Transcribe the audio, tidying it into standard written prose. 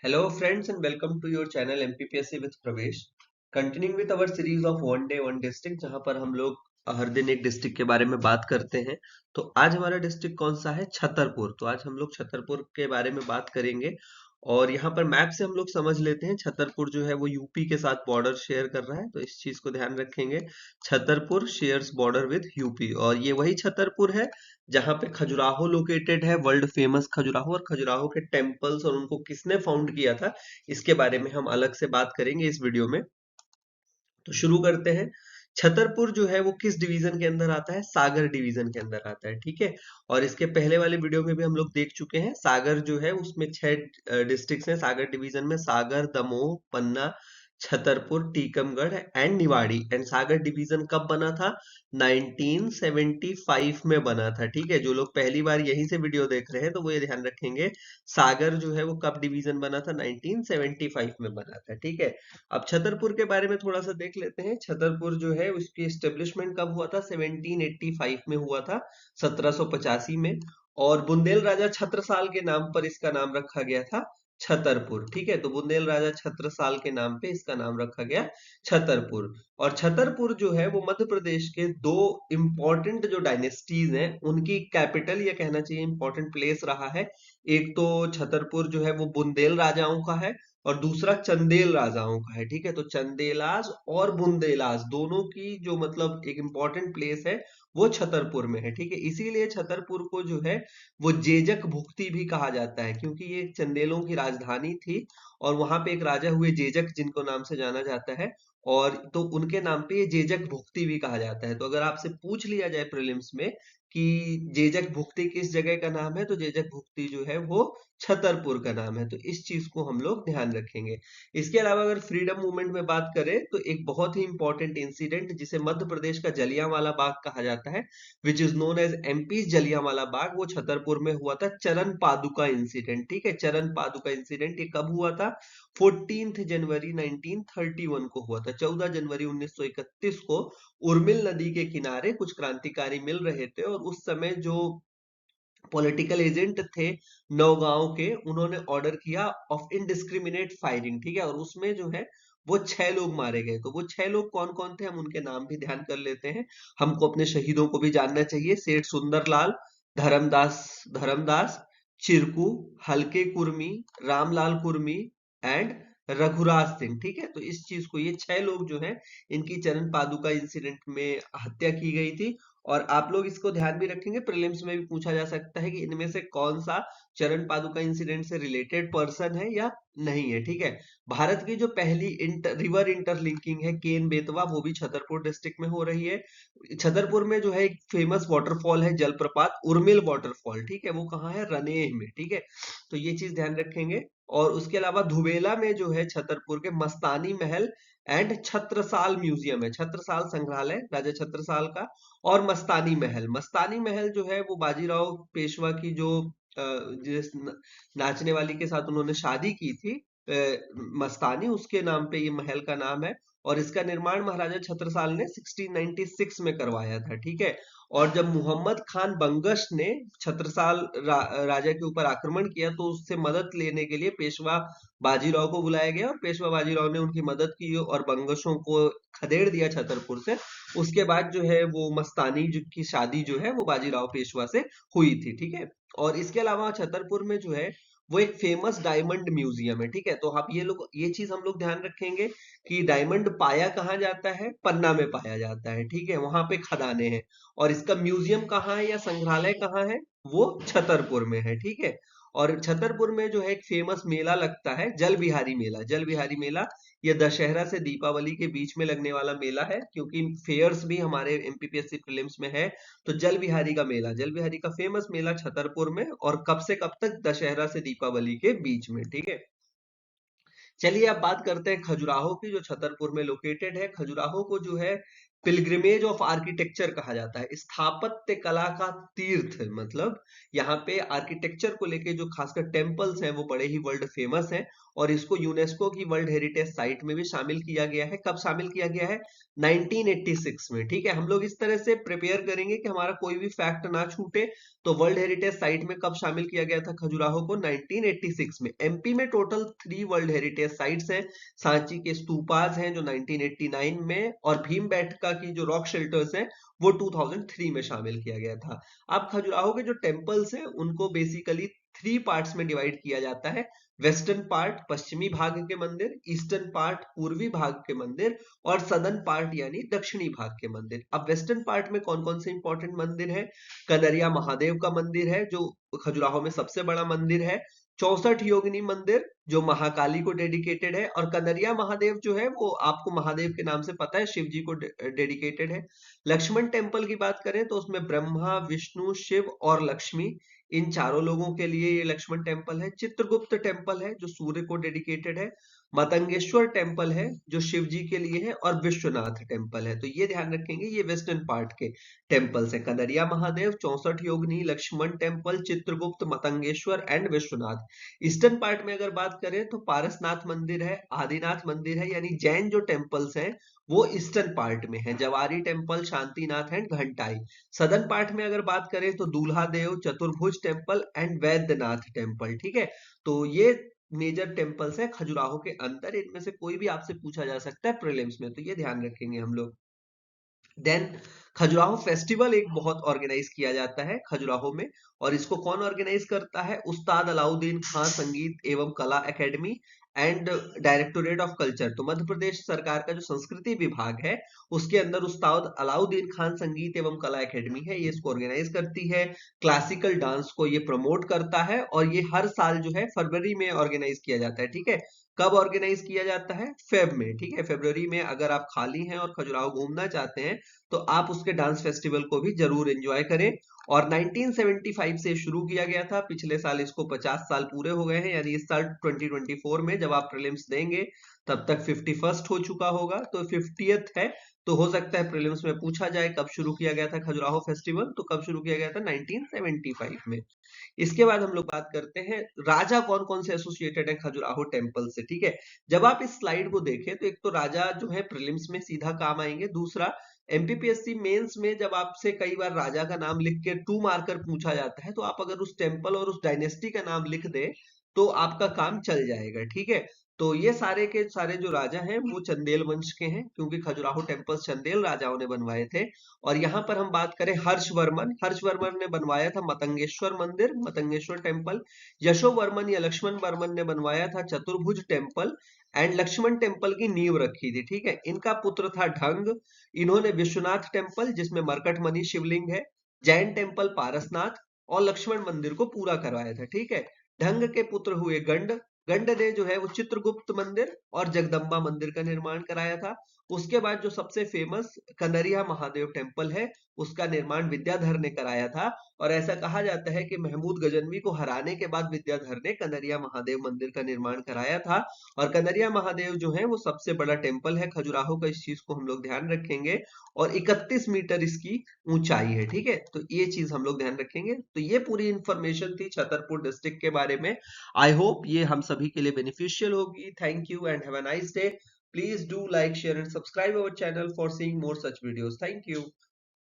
Hello friends and welcome to your channel MPPSC with प्रवेश। Continuing with our series of one day one district जहां पर हम लोग हर दिन एक डिस्ट्रिक्ट के बारे में बात करते हैं। तो आज हमारा डिस्ट्रिक्ट कौन सा है? छतरपुर। तो आज हम लोग छतरपुर के बारे में बात करेंगे और यहाँ पर मैप से हम लोग समझ लेते हैं छतरपुर जो है वो यूपी के साथ बॉर्डर शेयर कर रहा है, तो इस चीज को ध्यान रखेंगे। Chhatarpur shares border with UP और ये वही छतरपुर है जहाँ पे खजुराहो लोकेटेड है, वर्ल्ड फेमस खजुराहो। और खजुराहो के टेम्पल्स और उनको किसने फाउंड किया था इसके बारे में हम अलग से बात करेंगे इस वीडियो में। तो शुरू करते हैं। छतरपुर जो है वो किस डिवीजन के अंदर आता है? सागर डिवीजन के अंदर आता है, ठीक है। और इसके पहले वाले वीडियो में भी हम लोग देख चुके हैं। सागर जो है उसमें 6 डिस्ट्रिक्ट्स हैं सागर डिवीजन में। Sagar, Damoh, Panna, Chhatarpur, Tikamgarh and Niwari. And Sagar division कब बना था? 1975 में बना था, ठीक है। जो लोग पहली बार यहीं से वीडियो देख रहे हैं तो वो ये ध्यान रखेंगे, सागर जो है वो कब डिवीजन बना था? 1975 में बना था, ठीक है। अब छतरपुर के बारे में थोड़ा सा देख लेते हैं। छतरपुर जो है उसकी एस्टेब्लिशमेंट कब हुआ था? 1785 में हुआ था, 1785 में। और बुंदेल राजा छत्रसाल के नाम पर इसका नाम रखा गया था छतरपुर, ठीक है। तो बुंदेल राजा छत्रसाल के नाम पे इसका नाम रखा गया छतरपुर। और छतरपुर जो है वो मध्य प्रदेश के दो इंपॉर्टेंट जो डायनेस्टीज हैं उनकी कैपिटल, या कहना चाहिए इंपॉर्टेंट प्लेस रहा है। एक तो छतरपुर जो है वो बुंदेल राजाओं का है और दूसरा चंदेल राजाओं का है, ठीक है। तो चंदेलाज और बुंदेलाज दोनों की जो मतलब एक इंपॉर्टेंट प्लेस है वो छतरपुर में है, ठीक है। इसीलिए छतरपुर को जो है वो जेजक भुक्ति भी कहा जाता है, क्योंकि ये चंदेलों की राजधानी थी और वहां पे एक राजा हुए जेजक जिनको नाम से जाना जाता है। और तो उनके नाम पे ये जेजक भुक्ति भी कहा जाता है। तो अगर आपसे पूछ लिया जाए प्रीलिम्स में कि जेजक भुक्ति किस जगह का नाम है, तो जेजक भुक्ति जो है वो छतरपुर का नाम है। तो इस चीज को हम लोग ध्यान रखेंगे। इसके अलावा अगर फ्रीडम मूवमेंट में बात करें तो एक बहुत ही इंपॉर्टेंट इंसिडेंट जिसे मध्य प्रदेश का जलियांवाला बाग कहा जाता है, which is known as MP Jallianwala Bagh, वो छतरपुर में हुआ था। चरण पादुका इंसिडेंट, ठीक है। चरण पादुका इंसिडेंट ये कब हुआ था? 14 जनवरी 1931 को हुआ था। 14 जनवरी 1931 को उर्मिल नदी के किनारे कुछ क्रांतिकारी मिल रहे थे और उस समय जो पॉलिटिकल एजेंट थे नौगांव के, उन्होंने ऑर्डर किया ऑफ इनडिस्क्रिमिनेट फायरिंग, ठीक है। और उसमें जो है वो 6 लोग मारे गए। तो वो 6 लोग कौन कौन थे हम उनके नाम भी ध्यान कर लेते हैं। हमको अपने शहीदों को भी जानना चाहिए। सेठ सुंदरलाल, धर्मदास धर्मदास, चिरकू, हल्के कुर्मी, रामलाल कुर्मी एंड रघुराज सिंह, ठीक है। तो इस चीज को, ये 6 लोग जो है इनकी चरण पादुका इंसिडेंट में हत्या की गई थी। और आप लोग इसको ध्यान भी रखेंगे, प्रीलिम्स में भी पूछा जा सकता है कि इनमें से कौन सा चरण पादुका इंसिडेंट से रिलेटेड पर्सन है या नहीं है, ठीक है। भारत की जो पहली रिवर इंटरलिंकिंग है केन बेतवा, वो भी छतरपुर डिस्ट्रिक्ट में हो रही है। छतरपुर में जो है एक फेमस वाटरफॉल है, जलप्रपात उर्मिल वाटरफॉल, ठीक है। वो कहाँ है? रनेह में, ठीक है। तो ये चीज ध्यान रखेंगे। और उसके अलावा धुबेला में जो है छतरपुर के मस्तानी महल एंड छत्रसाल म्यूजियम है, छत्रसाल संग्रहालय राजा छत्रसाल का। और मस्तानी महल, मस्तानी महल जो है वो बाजीराव पेशवा की जो जिस नाचने वाली के साथ उन्होंने शादी की थी, मस्तानी, उसके नाम पे ये महल का नाम है। और इसका निर्माण महाराजा छत्रसाल ने 1696 में करवाया था, ठीक है। और जब मोहम्मद खान बंगश ने छत्रसाल राजा के ऊपर आक्रमण किया तो उससे मदद लेने के लिए पेशवा बाजीराव को बुलाया गया और पेशवा बाजीराव ने उनकी मदद की और बंगशों को खदेड़ दिया छतरपुर से। उसके बाद जो है वो मस्तानी की शादी जो है वो बाजीराव पेशवा से हुई थी, ठीक है। और इसके अलावा छतरपुर में जो है वो एक फेमस डायमंड म्यूजियम है, ठीक है। तो आप ये चीज हम लोग ध्यान रखेंगे कि डायमंड पाया कहाँ जाता है? पन्ना में पाया जाता है, ठीक है। वहां पे खदानें हैं। और इसका म्यूजियम कहाँ है या संग्रहालय कहाँ है? वो छतरपुर में है, ठीक है। और छतरपुर में जो है एक फेमस मेला लगता है, जल बिहारी मेला। जल बिहारी मेला ये दशहरा से दीपावली के बीच में लगने वाला मेला है, क्योंकि फेयर्स भी हमारे एमपीपीएससी प्रीलिम्स में है। तो जल बिहारी का मेला, जल बिहारी का फेमस मेला छतरपुर में, और कब से कब तक? दशहरा से दीपावली के बीच में, ठीक है। चलिए अब बात करते हैं खजुराहो की, जो छतरपुर में लोकेटेड है। खजुराहो को जो है पिलग्रिमेज ऑफ आर्किटेक्चर कहा जाता है, स्थापत्य कला का तीर्थ। मतलब यहाँ पे आर्किटेक्चर को लेके जो खासकर टेम्पल्स हैं वो बड़े ही वर्ल्ड फेमस हैं, और इसको यूनेस्को की वर्ल्ड हेरिटेज साइट में भी शामिल किया गया है। कब शामिल किया गया है? 1986 में। ठीक है, हम लोग इस तरह से प्रिपेयर करेंगे कि हमारा कोई भी फैक्ट ना छूटे। तो वर्ल्ड हेरिटेज साइट में कब शामिल किया गया था खजुराहो को? 1986 में। एमपी में टोटल 3 वर्ल्ड हेरिटेज साइट्स हैं। सांची के स्तूपास हैं जो 1989 में, और भीमबेटका की जो रॉक शेल्टर्स हैं वो 2003 में शामिल किया गया था। अब खजुराहो के जो टेम्पल्स हैं उनको बेसिकली 3 पार्ट्स में डिवाइड किया जाता है। वेस्टर्न पार्ट पश्चिमी भाग के मंदिर, ईस्टर्न पार्ट पूर्वी भाग के मंदिर, और सदर्न पार्ट यानी दक्षिणी भाग के मंदिर। अब वेस्टर्न पार्ट में कौन कौन से इंपॉर्टेंट मंदिर है? कनरिया महादेव का मंदिर है जो खजुराहो में सबसे बड़ा मंदिर है। 64 योगिनी मंदिर जो महाकाली को डेडिकेटेड है, और कनरिया महादेव जो है वो आपको महादेव के नाम से पता है, शिव जी को डेडिकेटेड है। लक्ष्मण टेम्पल की बात करें तो उसमें ब्रह्मा, विष्णु, शिव और लक्ष्मी, इन चारों लोगों के लिए ये लक्ष्मण टेम्पल है। चित्रगुप्त टेम्पल है जो सूर्य को डेडिकेटेड है। मतंगेश्वर टेम्पल है जो शिव जी के लिए है, और विश्वनाथ टेम्पल है। तो ये ध्यान रखेंगे, ये वेस्टर्न पार्ट के टेम्पल्स है। Kandariya Mahadev, 64 Yogini, Lakshman temple, Chitragupt, Matangeshwar and Vishwanath. Eastern part में अगर बात करें तो पारसनाथ मंदिर है, आदिनाथ मंदिर है, यानी जैन जो टेम्पल्स हैं वो ईस्टर्न पार्ट में है। Javari temple, Shantinath and Ghantai. Southern part में अगर बात करें तो दूल्हा देव, चतुर्भुज टेम्पल एंड वैद्यनाथ टेम्पल। ठीक है, तो ये मेजर टेम्पल्स है खजुराहो के अंदर। इनमें से कोई भी आपसे पूछा जा सकता है प्रीलिम्स में, तो ये ध्यान रखेंगे हम लोग। देन खजुराहो फेस्टिवल एक बहुत ऑर्गेनाइज किया जाता है खजुराहो में, और इसको कौन ऑर्गेनाइज करता है? उस्ताद अलाउद्दीन खां संगीत एवं कला academy and directorate of culture. तो मध्य प्रदेश सरकार का जो संस्कृति विभाग है उसके अंदर उस्ताद अलाउद्दीन खान संगीत एवं कला एकेडमी है, ये इसको ऑर्गेनाइज करती है। क्लासिकल डांस को ये प्रमोट करता है, और ये हर साल जो है फरवरी में ऑर्गेनाइज किया जाता है। ठीक है, कब ऑर्गेनाइज किया जाता है? फेब में। ठीक है, फरवरी में। अगर आप खाली हैं और खजुराहो घूमना चाहते हैं तो आप उसके डांस फेस्टिवल को भी जरूर एंजॉय करें। और 1975 से शुरू किया गया था, पिछले साल इसको 50 साल पूरे हो गए हैं, यानी इस साल 2024 में जब आप प्रीलिम्स देंगे तब तक 51st हो चुका होगा, तो 50th है। तो हो सकता है प्रीलिम्स में पूछा जाए कब शुरू किया गया था खजुराहो फेस्टिवल, तो कब शुरू किया गया था? 1975 में। इसके बाद हम लोग बात करते हैं राजा कौन कौन से एसोसिएटेड है खजुराहो टेम्पल से। ठीक है, जब आप इस स्लाइड को देखें तो एक तो राजा जो है प्रीलिम्स में सीधा काम आएंगे, दूसरा एमपीपीएससी मेंस में जब आपसे कई बार राजा का नाम लिख के 2 मार्कर पूछा जाता है, तो आप अगर उस टेम्पल और उस डायनेस्टी का नाम लिख दे तो आपका काम चल जाएगा। ठीक है, तो ये सारे के सारे जो राजा हैं वो चंदेल वंश के हैं, क्योंकि खजुराहो टेम्पल्स चंदेल राजाओं ने बनवाए थे। और यहाँ पर हम बात करें हर्षवर्मन, हर्षवर्मन ने बनवाया था मतंगेश्वर मंदिर, मतंगेश्वर टेम्पल। यशोवर्मन या लक्ष्मण वर्मन ने बनवाया था चतुर्भुज टेम्पल एंड लक्ष्मण टेम्पल की नींव रखी थी। ठीक है, इनका पुत्र था ढंग, इन्होंने विश्वनाथ टेम्पल जिसमें मरकटमणि शिवलिंग है, जैन टेम्पल पारसनाथ और लक्ष्मण मंदिर को पूरा करवाया था। ठीक है, ढंग के पुत्र हुए गंड, गंड ने जो है वो चित्रगुप्त मंदिर और जगदम्बा मंदिर का निर्माण कराया था। उसके बाद जो सबसे फेमस कनरिया महादेव टेम्पल है उसका निर्माण विद्याधर ने कराया था, और ऐसा कहा जाता है कि महमूद गजनवी को हराने के बाद विद्याधर ने कनरिया महादेव मंदिर का निर्माण कराया था। और कनरिया महादेव जो है वो सबसे बड़ा टेम्पल है खजुराहो का, इस चीज को हम लोग ध्यान रखेंगे। और 31 मीटर इसकी ऊंचाई है। ठीक है, तो ये चीज हम लोग ध्यान रखेंगे। तो ये पूरी इंफॉर्मेशन थी छतरपुर डिस्ट्रिक्ट के बारे में। आई होप ये हम सभी के लिए बेनिफिशियल होगी। Thank you and have a nice day. Please do like, share and subscribe our channel for seeing more such videos. Thank you.